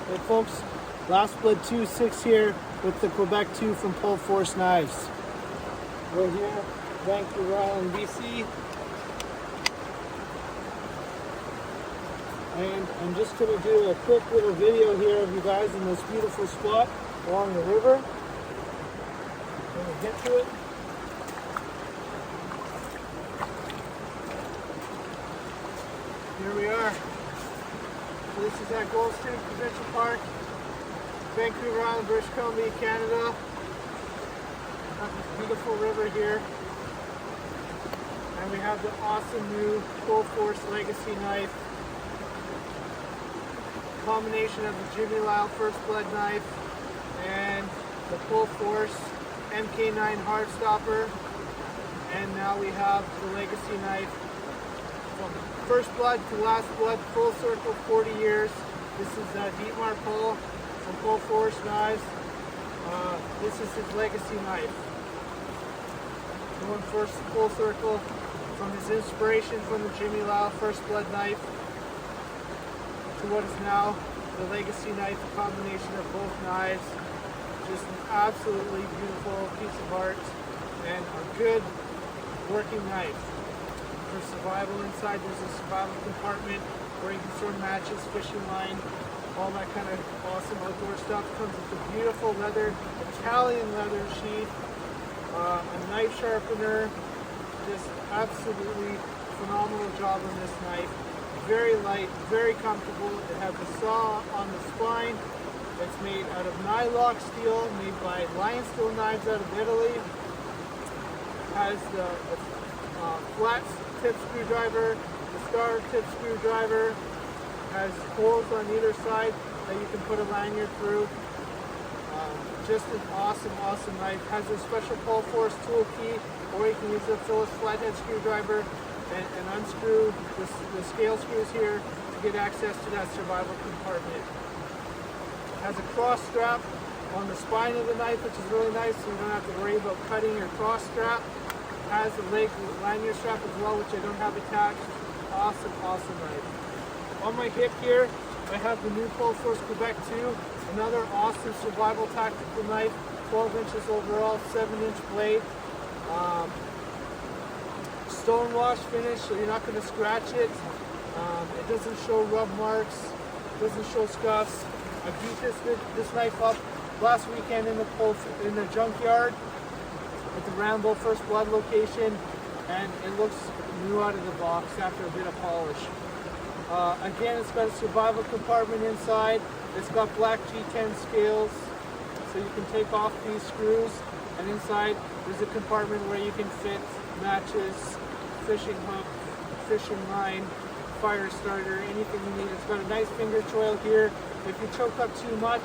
Hey folks, Last Blood 2-6 here with the Quebec 2 from Pohl Force Knives. We're here, Vancouver Island, BC. And I'm just going to do a quick little video here of you guys in this beautiful spot along the river. I'm going to get to it. Here we are. So this is at Gold Street Provincial Park, Vancouver Island, British Columbia, Canada. Got this beautiful river here. And we have the awesome new Pohl Force Legacy knife. Combination of the Jimmy Lyle First Blood knife and the Pohl Force MK9 hard stopper. And now we have the Legacy knife. From First Blood to Last Blood, full circle, 40 years. This is Dietmar Pohl from Pohl Force Knives. This is his legacy knife. Going first full circle from his inspiration from the Jimmy Lyle First Blood knife to what is now the legacy knife, a combination of both knives. Just an absolutely beautiful piece of art and a good working knife. For survival inside, there's a survival compartment where you can store matches, fishing line, all that kind of awesome outdoor stuff. Comes with a beautiful leather, Italian leather sheath, a knife sharpener. Just absolutely phenomenal job on this knife. Very light, very comfortable. It has a saw on the spine. It's made out of nylock steel, made by Lion Steel Knives out of Italy. Has the flat tip screwdriver, the star tip screwdriver, has holes on either side that you can put a lanyard through. Just an awesome knife. Has a special Pohl Force tool key, or you can use the Phillips flathead screwdriver and unscrew the scale screws here to get access to that survival compartment. Has a cross strap on the spine of the knife, which is really nice, so you don't have to worry about cutting your cross strap. Has a leg lanyard strap as well, which I don't have attached. Awesome knife. On my hip here, I have the new Pohl Force Quebec 2, another awesome survival tactical knife, 12 inches overall, 7-inch blade. Stone wash finish, so you're not going to scratch it. It doesn't show rub marks, doesn't show scuffs. I beat this knife up last weekend in the junkyard at the Rambo First Blood location, and it looks new out of the box after a bit of polish. Again, it's got a survival compartment inside. It's got black G10 scales, so you can take off these screws, and inside there's a compartment where you can fit matches, fishing hook, fishing line, fire starter, anything you need. It's got a nice finger choil here. If you choke up too much,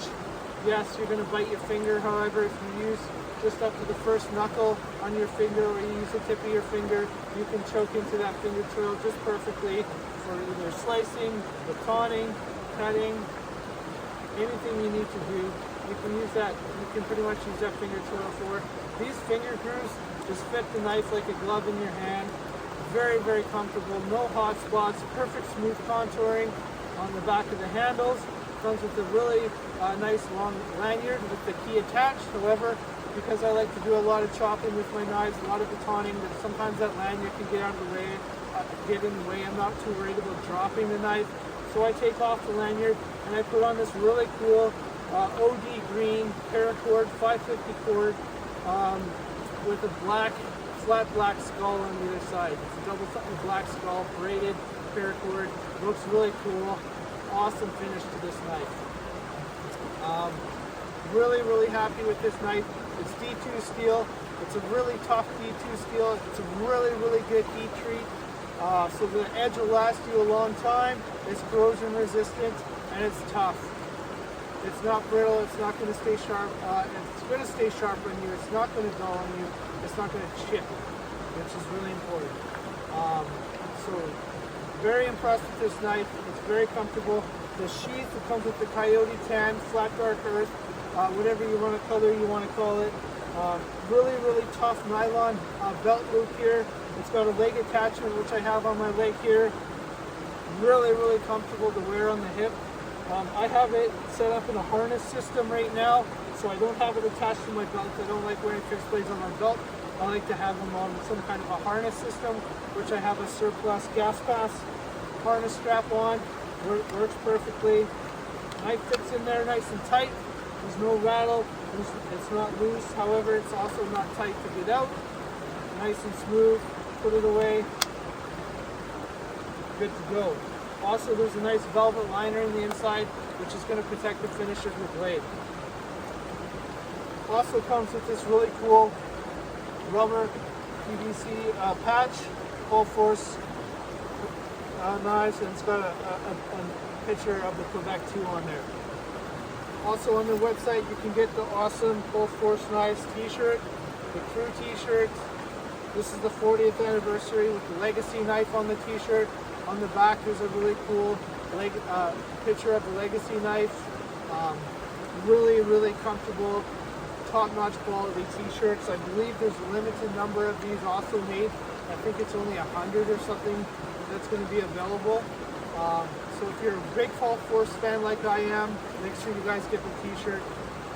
yes, you're going to bite your finger. However, if you use just up to the first knuckle on your finger, or you use the tip of your finger, you can choke into that finger choil just perfectly for either slicing, batoning, cutting, anything you need to do. You can use that. You can pretty much use that finger choil for. These finger grooves just fit the knife like a glove in your hand. Very comfortable. No hot spots. Perfect smooth contouring on the back of the handles. Comes with a really nice long lanyard with the key attached. However, because I like to do a lot of chopping with my knives, a lot of batoning, that sometimes that lanyard can get out of the way, get in the way. I'm not too worried about dropping the knife. So I take off the lanyard and I put on this really cool OD green paracord, 550 cord, with a flat black skull on either side. It's a double black skull, braided paracord. Looks really cool. Awesome finish to this knife. Really happy with this knife. It's D2 steel. It's a really tough D2 steel. It's a really good heat treat. So the edge will last you a long time. It's corrosion resistant and it's tough. It's not brittle. It's not going to stay sharp. It's going to stay sharp on you. It's not going to dull on you. It's not going to chip, which is really important. So very impressed with this knife. It's very comfortable. The sheath, it comes with the Coyote Tan, flat dark earth, whatever you want to color you want to call it. Really tough nylon belt loop here. It's got a leg attachment, which I have on my leg here. Really comfortable to wear on the hip. I have it set up in a harness system right now, so I don't have it attached to my belt. I don't like wearing fixed blades on my belt. I like to have them on some kind of a harness system, which I have a surplus gas pass harness strap on. Works perfectly. Knife fits in there nice and tight. There's no rattle. It's not loose. However, it's also not tight to get out. Nice and smooth. Put it away. Good to go. Also, there's a nice velvet liner in the inside, which is going to protect the finish of your blade. Also comes with this really cool rubber PVC patch, Full Force knives, and it's got a picture of the Quebec 2 on there. Also on their website, you can get the awesome Full Force Knives t-shirt, the crew t-shirt. This is the 40th anniversary with the legacy knife on the t-shirt. On the back, there's a really cool picture of the legacy knife. Really, really comfortable, top-notch quality t-shirts. I believe there's a limited number of these also made. I think it's only 100 or something that's going to be available. So if you're a big Full Force fan like I am, make sure you guys get the t-shirt.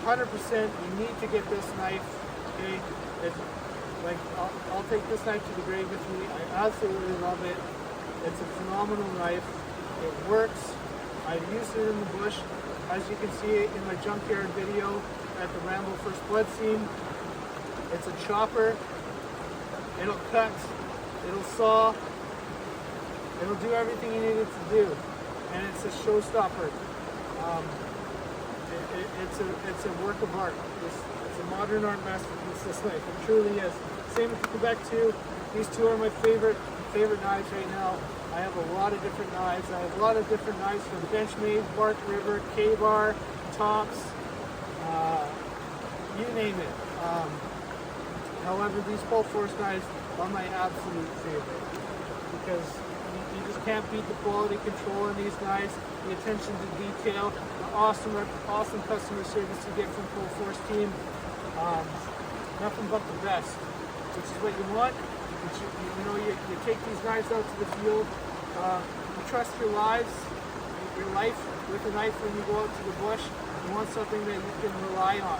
100%, you need to get this knife. Okay? Like, I'll take this knife to the grave with me. I absolutely love it. It's a phenomenal knife. It works. I've used it in the bush. As you can see in my junkyard video at the Rambo First Blood scene, it's a chopper. It'll cut, it'll saw, it'll do everything you need it to do. And it's a showstopper. It's a work of art. It's a modern art masterpiece, this knife. It truly is. Same with the Quebec 2. These two are my favorite knives right now. I have a lot of different knives. I have a lot of different knives from Benchmade, Bark River, K-Bar, Tops, you name it. However, these Full Force knives are my absolute favorite because you just can't beat the quality control on these knives, the attention to detail, the awesome customer service you get from Full Force team. Nothing but the best, which is what you want. You take these knives out to the field. You trust your life with a knife when you go out to the bush. You want something that you can rely on,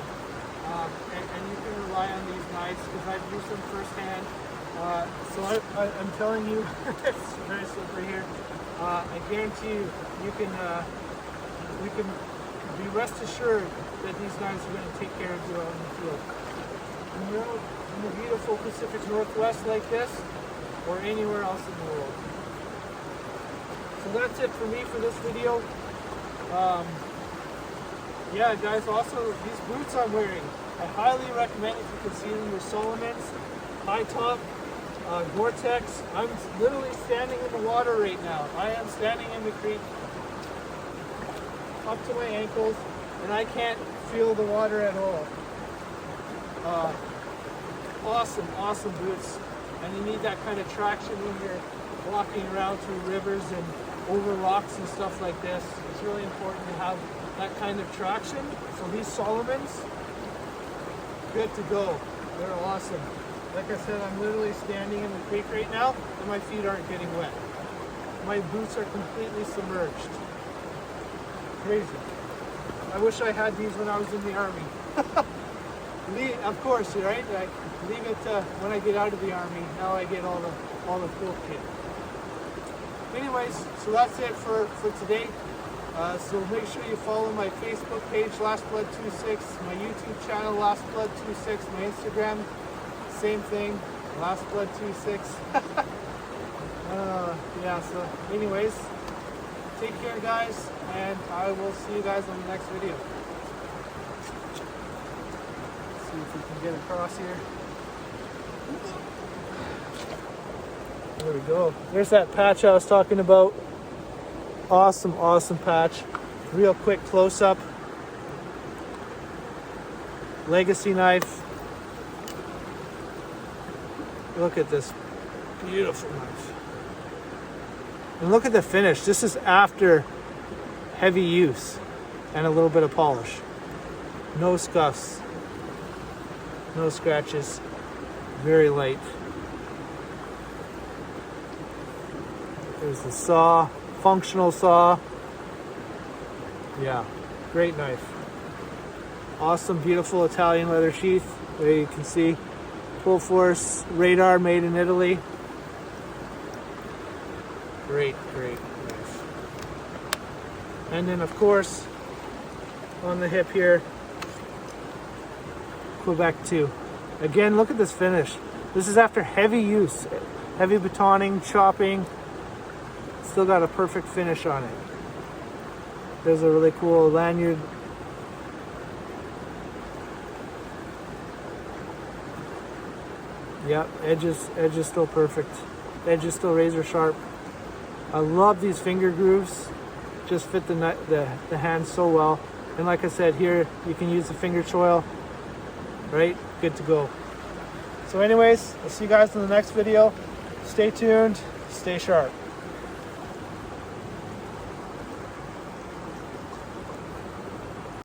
and you can rely on these knives because I've used them firsthand. So I'm telling you, it's very slippery here. I guarantee you can be rest assured that these knives are going to take care of you out in the field. When you're out in the beautiful Pacific Northwest like this, or anywhere else in the world. So that's it for me for this video. Yeah, guys, also these boots I'm wearing, I highly recommend if you can see them. They're Solomon's, high top, Gore-Tex. I'm literally standing in the water right now. I am standing in the creek up to my ankles, and I can't feel the water at all. Awesome boots, and you need that kind of traction when you're walking around through rivers and over rocks and stuff like this. It's really important to have that kind of traction. So these Solomons, good to go. They're awesome. Like I said, I'm literally standing in the creek right now, and my feet aren't getting wet. My boots are completely submerged. Crazy. I wish I had these when I was in the army. Of course, right? I leave it when I get out of the army. Now I get all the cool kit. Anyways, so that's it for today. So make sure you follow my Facebook page, Last Blood 26, my YouTube channel, Last Blood 26, my Instagram, same thing, Last Blood 26. Yeah. So, anyways, take care, guys, and I will see you guys on the next video. See if we can get across here. There we go. There's that patch I was talking about. Awesome patch. Real quick close-up. Legacy knife. Look at this beautiful knife. And look at the finish. This is after heavy use and a little bit of polish. No scuffs. No scratches. Very light. There's the saw. Functional saw. Yeah, great knife. Awesome, beautiful Italian leather sheath. There you can see full force radar made in Italy. Great knife. And then of course, on the hip here, Quebec 2. Again, look at this finish. This is after heavy use, heavy batoning, chopping. Still got a perfect finish on it. There's a really cool lanyard. Yep, edge is still perfect. Edge is still razor sharp. I love these finger grooves. Just fit the hand so well. And like I said, here you can use the finger choil. Right? Good to go. So anyways, I'll see you guys in the next video. Stay tuned, stay sharp.